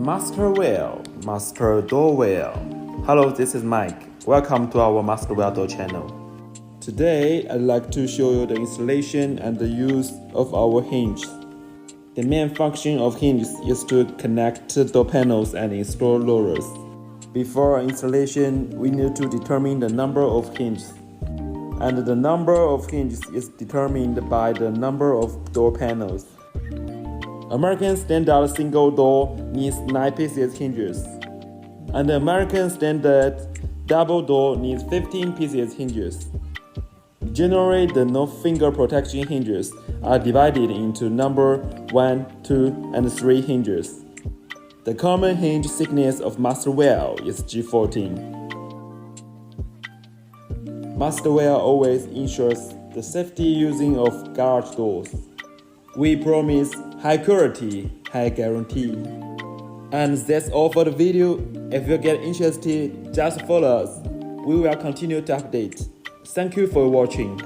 Master wheel, master door wheel. Hello, this is Mike. Welcome to our master wheel door channel. Today, I'd like to show you the installation and the use of our hinges. The main function of hinges is to connect door panels and install rollers. Before installation, we need to determine the number of hinges. And the number of hinges is determined by the number of door panels. American standard single door needs 9 pieces hinges, and the American standard double door needs 15 pieces hinges. Generally, the no-finger protection hinges are divided into number 1, 2, and 3 hinges. The common hinge thickness of master wheel is G14. Master wheel always ensures the safety using of garage doors. We promise high quality, high guarantee. And that's all for the video. If you get interested, just follow us. We will continue to update. Thank you for watching.